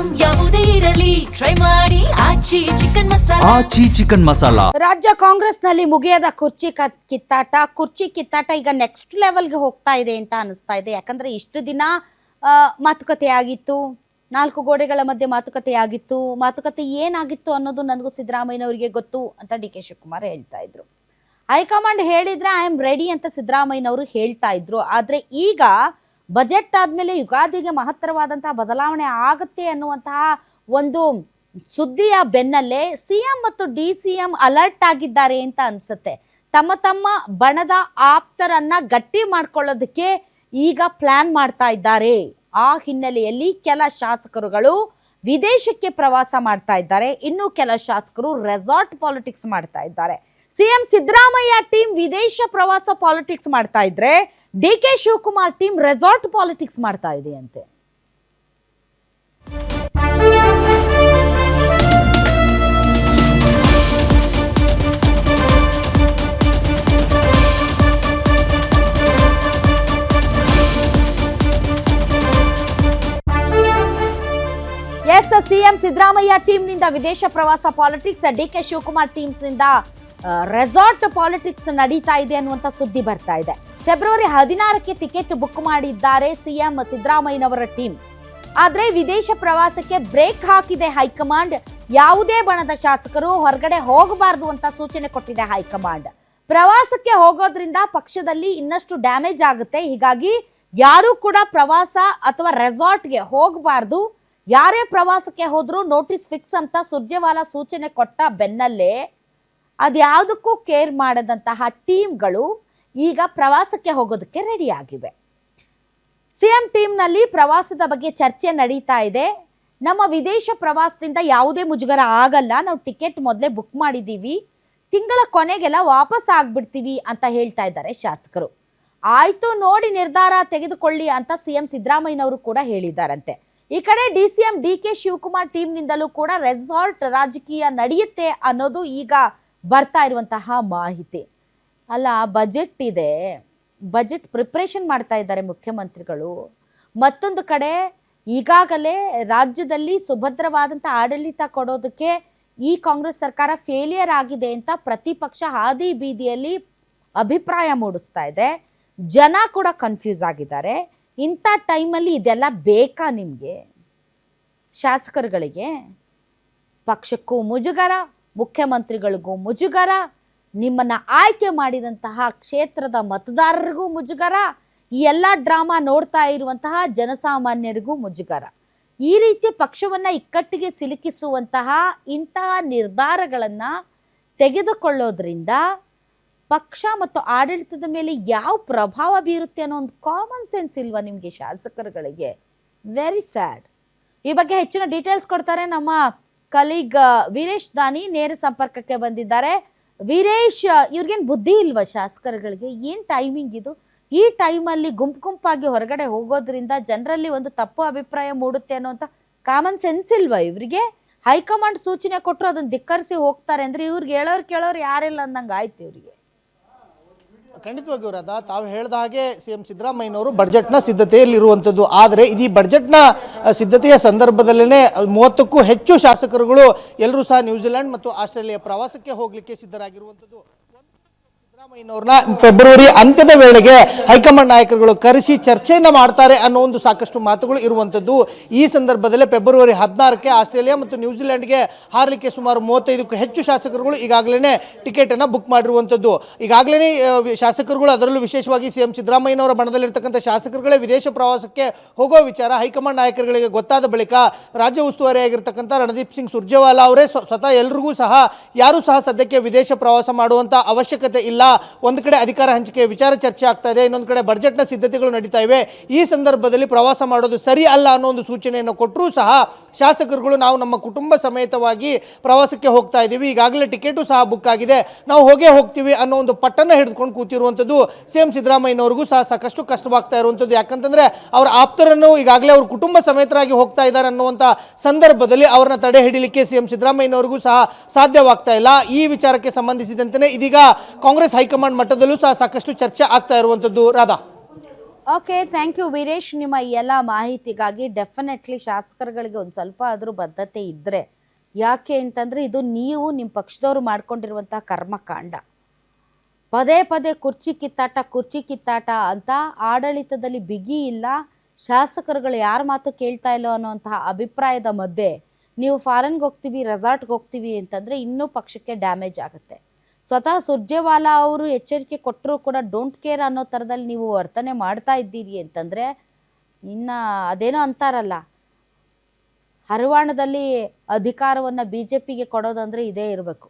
Item ಯಾವುದೇ ಇರಲಿ try ಮಾಡಿ ಆಚಿ ಚಿಕನ್ ಮಸಾಲಾ. ರಾಜ್ಯ ಕಾಂಗ್ರೆಸ್ನಲ್ಲಿ ಮುಗಿಯದ ಕುರ್ಚಿ ಕಿತ್ತಾಟ ಈಗ ನೆಕ್ಸ್ಟ್ ಲೆವೆಲ್ಗೆ ಹೋಗ್ತಾ ಇದೆ ಅಂತ ಅನಿಸ್ತಾ ಇದೆ. ಯಾಕಂದ್ರೆ ಇಷ್ಟು ದಿನ ಮಾತುಕತೆ ಆಗಿತ್ತು, 4 ಗೋಡೆಗಳ ಮಧ್ಯೆ ಮಾತುಕತೆ ಏನಾಗಿತ್ತು ಅನ್ನೋದು ನನಗೂ ಸಿದ್ದರಾಮಯ್ಯನವರಿಗೆ ಗೊತ್ತು ಅಂತ ಡಿ ಕೆ ಶಿವಕುಮಾರ್ ಹೇಳ್ತಾ ಇದ್ರು. ಹೈಕಮಾಂಡ್ ಹೇಳಿದ್ರೆ ಐ ಆಮ್ ರೆಡಿ ಅಂತ ಸಿದ್ದರಾಮಯ್ಯನವರು ಹೇಳ್ತಾ ಇದ್ರು. ಆದ್ರೆ ಈಗ ಬಜೆಟ್ ಆದ್ಮೇಲೆ ಯುಗಾದಿಗೆ ಮಹತ್ತರವಾದಂತಹ ಬದಲಾವಣೆ ಆಗುತ್ತೆ ಅನ್ನುವಂತಹ ಒಂದು ಸುದ್ದಿಯ ಬೆನ್ನಲ್ಲೇ ಸಿಎಂ ಮತ್ತು DCM ಅಲರ್ಟ್ ಆಗಿದ್ದಾರೆ ಅಂತ ಅನ್ಸುತ್ತೆ. ತಮ್ಮ ಬಣದ ಆಪ್ತರನ್ನ ಗಟ್ಟಿ ಮಾಡ್ಕೊಳ್ಳೋದಕ್ಕೆ ಈಗ ಪ್ಲಾನ್ ಮಾಡ್ತಾ ಇದ್ದಾರೆ. ಆ ಹಿನ್ನೆಲೆಯಲ್ಲಿ ಕೆಲ ಶಾಸಕರುಗಳು ವಿದೇಶಕ್ಕೆ ಪ್ರವಾಸ ಮಾಡ್ತಾ ಇದ್ದಾರೆ, ಇನ್ನು ಕೆಲ ಶಾಸಕರು ರೆಸಾರ್ಟ್ ಪಾಲಿಟಿಕ್ಸ್ ಮಾಡ್ತಾ ಇದ್ದಾರೆ. ಸಿಎಂ ಸಿದ್ದರಾಮಯ್ಯ ಟೀಮ್ ವಿದೇಶ ಪ್ರವಾಸ ಪಾಲಿಟಿಕ್ಸ್ ಮಾಡ್ತಾ ಇದ್ರೆ D K Shivakumar team resort politics ಮಾಡ್ತಾ ಇದೆಯಂತೆ. ಎಸ್, ಸಿಎಂ ಸಿದ್ದರಾಮಯ್ಯ ಟೀಮ್ ನಿಂದ ವಿದೇಶ ಪ್ರವಾಸ politics, D K Shivakumar teams ನಿಂದ ರೆಸಾರ್ಟ್ ಪಾಲಿಟಿಕ್ಸ್ ನಡೀತಾ ಇದೆ ಅನ್ನುವಂತ ಸುದ್ದಿ ಬರ್ತಾ ಇದೆ. ಫೆಬ್ರವರಿ 16ಕ್ಕೆ ಟಿಕೆಟ್ ಬುಕ್ ಮಾಡಿದ್ದಾರೆ ಸಿಎಂ ಸಿದ್ದರಾಮಯ್ಯನವರ ಟೀಮ್. ಆದ್ರೆ ವಿದೇಶ ಪ್ರವಾಸಕ್ಕೆ ಬ್ರೇಕ್ ಹಾಕಿದೆ ಹೈಕಮಾಂಡ್. ಯಾವುದೇ ಬಣದ ಶಾಸಕರು ಹೊರಗಡೆ ಹೋಗಬಾರದು ಅಂತ ಸೂಚನೆ ಕೊಟ್ಟಿದೆ ಹೈಕಮಾಂಡ್. ಪ್ರವಾಸಕ್ಕೆ ಹೋಗೋದ್ರಿಂದ ಪಕ್ಷದಲ್ಲಿ ಇನ್ನಷ್ಟು ಡ್ಯಾಮೇಜ್ ಆಗುತ್ತೆ, ಹೀಗಾಗಿ ಯಾರು ಕೂಡ ಪ್ರವಾಸ ಅಥವಾ ರೆಸಾರ್ಟ್ಗೆ ಹೋಗಬಾರ್ದು, ಯಾರೇ ಪ್ರವಾಸಕ್ಕೆ ಹೋದ್ರೂ ನೋಟಿಸ್ ಫಿಕ್ಸ್ ಅಂತ ಸುರ್ಜೇವಾಲಾ ಸೂಚನೆ ಕೊಟ್ಟ ಬೆನ್ನಲ್ಲೇ ಅದ್ಯಾವುದಕ್ಕೂ ಕೇರ್ ಮಾಡದಂತಹ ಟೀಮ್ಗಳು ಈಗ ಪ್ರವಾಸಕ್ಕೆ ಹೋಗೋದಕ್ಕೆ ರೆಡಿ ಆಗಿವೆ. ಸಿಎಂ ಟೀಮ್ನಲ್ಲಿ ಪ್ರವಾಸದ ಬಗ್ಗೆ ಚರ್ಚೆ ನಡೀತಾ ಇದೆ. ನಮ್ಮ ವಿದೇಶ ಪ್ರವಾಸದಿಂದ ಯಾವುದೇ ಮುಜುಗರ ಆಗಲ್ಲ, ನಾವು ಟಿಕೆಟ್ ಮೊದಲೇ ಬುಕ್ ಮಾಡಿದ್ದೀವಿ, ತಿಂಗಳ ಕೊನೆಗೆಲ್ಲ ವಾಪಸ್ ಆಗ್ಬಿಡ್ತೀವಿ ಅಂತ ಹೇಳ್ತಾ ಇದ್ದಾರೆ ಶಾಸಕರು. ಆಯ್ತು, ನೋಡಿ ನಿರ್ಧಾರ ತೆಗೆದುಕೊಳ್ಳಿ ಅಂತ ಸಿಎಂ ಸಿದ್ದರಾಮಯ್ಯನವರು ಕೂಡ ಹೇಳಿದ್ದಾರಂತೆ. ಈ ಕಡೆ DCM ಡಿ ಕೆ ಶಿವಕುಮಾರ್ ಟೀಮ್ನಿಂದಲೂ ಕೂಡ ರೆಸಾರ್ಟ್ ರಾಜಕೀಯ ನಡೆಯುತ್ತೆ ಅನ್ನೋದು ಈಗ ಬರ್ತಾ ಇರುವಂತಹ ಮಾಹಿತಿ. ಅಲ್ಲ, ಬಜೆಟ್ ಇದೆ, ಬಜೆಟ್ ಪ್ರಿಪ್ರೇಷನ್ ಮಾಡ್ತಾ ಇದ್ದಾರೆ ಮುಖ್ಯಮಂತ್ರಿಗಳು. ಮತ್ತೊಂದು ಕಡೆ ಈಗಾಗಲೇ ರಾಜ್ಯದಲ್ಲಿ ಸುಭದ್ರವಾದಂಥ ಆಡಳಿತ ಕೊಡೋದಕ್ಕೆ ಈ ಕಾಂಗ್ರೆಸ್ ಸರ್ಕಾರ ಫೇಲಿಯರ್ ಆಗಿದೆ ಅಂತ ಪ್ರತಿಪಕ್ಷ ಹಾದಿ ಬೀದಿಯಲ್ಲಿ ಅಭಿಪ್ರಾಯ ಮೂಡಿಸ್ತಾ ಇದೆ. ಜನ ಕೂಡ ಕನ್ಫ್ಯೂಸ್ ಆಗಿದ್ದಾರೆ. ಇಂಥ ಟೈಮಲ್ಲಿ ಇದೆಲ್ಲ ಬೇಕಾ ನಿಮಗೆ? ಶಾಸಕರುಗಳಿಗೆ, ಪಕ್ಷಕ್ಕೂ ಮುಜುಗರ, ಮುಖ್ಯಮಂತ್ರಿಗಳಿಗೂ ಮುಜುಗರ, ನಿಮ್ಮನ್ನ ಆಯ್ಕೆ ಮಾಡಿದಂತಹ ಕ್ಷೇತ್ರದ ಮತದಾರರಿಗೂ ಮುಜುಗರ, ಈ ಎಲ್ಲ ಡ್ರಾಮಾ ನೋಡ್ತಾ ಇರುವಂತಹ ಜನಸಾಮಾನ್ಯರಿಗೂ ಮುಜುಗರ. ಈ ರೀತಿ ಪಕ್ಷವನ್ನ ಇಕ್ಕಟ್ಟಿಗೆ ಸಿಲುಕಿಸುವಂತಹ ಇಂತಹ ನಿರ್ಧಾರಗಳನ್ನ ತೆಗೆದುಕೊಳ್ಳೋದ್ರಿಂದ ಪಕ್ಷ ಮತ್ತು ಆಡಳಿತದ ಮೇಲೆ ಯಾವ ಪ್ರಭಾವ ಬೀರುತ್ತೆ ಅನ್ನೋ ಒಂದು ಕಾಮನ್ ಸೆನ್ಸ್ ಇಲ್ವಾ ನಿಮಗೆ ಶಾಸಕರುಗಳಿಗೆ? Very sad. ಈ ಬಗ್ಗೆ ಹೆಚ್ಚಿನ ಡೀಟೇಲ್ಸ್ ಕೊಡ್ತಾರೆ ನಮ್ಮ ಕಲೀಗ್ ವೀರೇಶ್ ದಾನಿ, ನೇರ ಸಂಪರ್ಕಕ್ಕೆ ಬಂದಿದ್ದಾರೆ. ವೀರೇಶ್, ಇವ್ರಿಗೇನು ಬುದ್ಧಿ ಇಲ್ವಾ ಶಾಸಕರುಗಳಿಗೆ? ಏನು ಟೈಮಿಂಗ್ ಇದು? ಈ ಟೈಮಲ್ಲಿ ಗುಂಪಾಗಿ ಹೊರಗಡೆ ಹೋಗೋದ್ರಿಂದ ಜನರಲ್ಲಿ ಒಂದು ತಪ್ಪು ಅಭಿಪ್ರಾಯ ಮೂಡುತ್ತೆ ಅನ್ನೋಂಥ ಕಾಮನ್ ಸೆನ್ಸ್ ಇಲ್ವಾ ಇವರಿಗೆ? ಹೈಕಮಾಂಡ್ ಸೂಚನೆ ಕೊಟ್ಟರು ಅದನ್ನು ಧಿಕ್ಕರಿಸಿ ಹೋಗ್ತಾರೆ ಅಂದರೆ ಇವ್ರಿಗೆ ಕೇಳೋರು ಯಾರೆಲ್ಲ ಅಂದಂಗೆ ಆಯ್ತು ಇವರಿಗೆ. ಖಂಡಿತವಾಗಿಯೂ ರಾಧಾ, ತಾವು ಹೇಳಿದ ಹಾಗೆ ಸಿಎಂ ಸಿದ್ದರಾಮಯ್ಯನವರು ಬಡ್ಜೆಟ್ನ ಸಿದ್ಧತೆಯಲ್ಲಿರುವಂಥದ್ದು. ಆದರೆ ಈ ಬಡ್ಜೆಟ್ನ ಸಿದ್ಧತೆಯ ಸಂದರ್ಭದಲ್ಲೇ 30ಕ್ಕೂ ಹೆಚ್ಚು ಶಾಸಕರುಗಳು ಎಲ್ಲರೂ ಸಹ ನ್ಯೂಜಿಲೆಂಡ್ ಮತ್ತು ಆಸ್ಟ್ರೇಲಿಯಾ ಪ್ರವಾಸಕ್ಕೆ ಹೋಗಲಿಕ್ಕೆ ಸಿದ್ಧರಾಗಿರುವಂಥದ್ದು. ಸಿದ್ದರಾಮಯ್ಯನವ್ರನ್ನ ಫೆಬ್ರವರಿ ಅಂತ್ಯದ ವೇಳೆಗೆ ಹೈಕಮಾಂಡ್ ನಾಯಕರುಗಳು ಕರೆಸಿ ಚರ್ಚೆಯನ್ನ ಮಾಡ್ತಾರೆ ಅನ್ನೋ ಒಂದು ಸಾಕಷ್ಟು ಮಾತುಗಳು ಇರುವಂಥದ್ದು. ಈ ಸಂದರ್ಭದಲ್ಲಿ ಫೆಬ್ರವರಿ 16ಕ್ಕೆ ಆಸ್ಟ್ರೇಲಿಯಾ ಮತ್ತು ನ್ಯೂಜಿಲೆಂಡ್ಗೆ ಹಾರಲಿಕ್ಕೆ ಸುಮಾರು 35ಕ್ಕೂ ಹೆಚ್ಚು ಶಾಸಕರುಗಳು ಈಗಾಗಲೇ ಟಿಕೆಟ್ ಅನ್ನು ಬುಕ್ ಮಾಡಿರುವಂಥದ್ದು. ಈಗಾಗಲೇ ಶಾಸಕರುಗಳು, ಅದರಲ್ಲೂ ವಿಶೇಷವಾಗಿ ಸಿಎಂ ಸಿದ್ದರಾಮಯ್ಯನವರ ಬಣದಲ್ಲಿರ್ತಕ್ಕಂಥ ಶಾಸಕರುಗಳೇ ವಿದೇಶ ಪ್ರವಾಸಕ್ಕೆ ಹೋಗೋ ವಿಚಾರ ಹೈಕಮಾಂಡ್ ನಾಯಕರುಗಳಿಗೆ ಗೊತ್ತಾದ ಬಳಿಕ ರಾಜ್ಯ ಉಸ್ತುವಾರಿಯಾಗಿರ್ತಕ್ಕಂಥ ರಣದೀಪ್ ಸಿಂಗ್ ಸುರ್ಜೇವಾಲಾ ಅವರೇ ಸ್ವತಃ ಎಲ್ರಿಗೂ ಸಹ ಯಾರೂ ಸಹ ಸದ್ಯಕ್ಕೆ ವಿದೇಶ ಪ್ರವಾಸ ಮಾಡುವಂಥ ಅವಶ್ಯಕತೆ ಇಲ್ಲ, ಒಂದು ಕಡೆ ಅಧಿಕಾರ ಹಂಚಿಕೆ ವಿಚಾರ ಚರ್ಚೆ ಆಗ್ತಾ ಇದೆ, ಇನ್ನೊಂದು ಕಡೆ ಬಡ್ಜೆಟ್ನ ಸಿದ್ಧತೆಗಳು ನಡೀತಾ ಇವೆ, ಈ ಸಂದರ್ಭದಲ್ಲಿ ಪ್ರವಾಸ ಮಾಡೋದು ಸರಿ ಅಲ್ಲ ಅನ್ನೋ ಒಂದು ಸೂಚನೆಯನ್ನು ಕೊಟ್ಟರೂ ಸಹ ಶಾಸಕರುಗಳು ನಾವು ನಮ್ಮ ಕುಟುಂಬ ಸಮೇತವಾಗಿ ಪ್ರವಾಸಕ್ಕೆ ಹೋಗ್ತಾ ಇದ್ದೀವಿ, ಈಗಾಗಲೇ ಟಿಕೆಟು ಸಹ ಬುಕ್ ಆಗಿದೆ, ನಾವು ಹೋಗ್ತೀವಿ ಅನ್ನೋ ಒಂದು ಪಟ್ಟನ್ನು ಹಿಡಿದುಕೊಂಡು ಕೂತಿರುವಂಥದ್ದು ಸಿಎಂ ಸಿದ್ದರಾಮಯ್ಯನವರಿಗೂ ಸಹ ಸಾಕಷ್ಟು ಕಷ್ಟವಾಗ್ತಾ ಇರುವಂಥದ್ದು. ಯಾಕಂತಂದರೆ ಅವರ ಆಪ್ತರನ್ನು ಈಗಾಗಲೇ ಅವರು ಕುಟುಂಬ ಸಮೇತರಾಗಿ ಹೋಗ್ತಾ ಇದ್ದಾರೆ ಅನ್ನುವಂಥ ಸಂದರ್ಭದಲ್ಲಿ ಅವರನ್ನ ತಡೆ ಹಿಡಿಲಿಕ್ಕೆ ಸಿಎಂ ಸಿದ್ದರಾಮಯ್ಯನವರಿಗೂ ಸಹ ಸಾಧ್ಯವಾಗ್ತಾ ಇಲ್ಲ. ಈ ವಿಚಾರಕ್ಕೆ ಸಂಬಂಧಿಸಿದಂತೆ ಇದೀಗ ಕಾಂಗ್ರೆಸ್ ಹೈಕಮಾಂಡ್ ಮಟ್ಟದಲ್ಲೂ ಸಹ ಸಾಕಷ್ಟು ಚರ್ಚೆ ಆಗ್ತಾ ಇರುವಂಥದ್ದು. Radha, okay, thank you Veeresh. ನಿಮ್ಮ ಈ ಎಲ್ಲ ಮಾಹಿತಿಗಾಗಿ ಡೆಫಿನೆಟ್ಲಿ ಶಾಸಕರುಗಳಿಗೆ ಒಂದು ಸ್ವಲ್ಪ ಆದರೂ ಬದ್ಧತೆ ಇದ್ದರೆ, ಯಾಕೆ ಅಂತಂದರೆ ಇದು ನೀವು ನಿಮ್ಮ ಪಕ್ಷದವರು ಮಾಡ್ಕೊಂಡಿರುವಂಥ ಕರ್ಮಕಾಂಡ. ಪದೇ ಪದೇ ಕುರ್ಚಿ ಕಿತ್ತಾಟ ಅಂತ ಆಡಳಿತದಲ್ಲಿ ಬಿಗಿ ಇಲ್ಲ, ಶಾಸಕರುಗಳು ಯಾರ ಮಾತು ಕೇಳ್ತಾ ಇಲ್ಲ ಅನ್ನೋಂತಹ ಅಭಿಪ್ರಾಯದ ಮಧ್ಯೆ ನೀವು ಫಾರಿನ್ಗೆ ಹೋಗ್ತೀವಿ, ರೆಸಾರ್ಟ್ಗೆ ಹೋಗ್ತೀವಿ ಅಂತಂದರೆ ಇನ್ನೂ ಪಕ್ಷಕ್ಕೆ ಡ್ಯಾಮೇಜ್ ಆಗುತ್ತೆ. ಸ್ವತಃ ಸುರ್ಜೇವಾಲಾ ಅವರು ಎಚ್ಚರಿಕೆ ಕೊಟ್ಟರೂ ಕೂಡ ಡೋಂಟ್ ಕೇರ್ ಅನ್ನೋ ಥರದಲ್ಲಿ ನೀವು ವರ್ತನೆ ಮಾಡ್ತಾ ಇದ್ದೀರಿ ಅಂತಂದರೆ, ಇನ್ನು ಅದೇನೋ ಅಂತಾರಲ್ಲ, ಹರಿವಾಣದಲ್ಲಿ ಅಧಿಕಾರವನ್ನು BJPಗೆ ಕೊಡೋದಂದರೆ ಇದೇ ಇರಬೇಕು.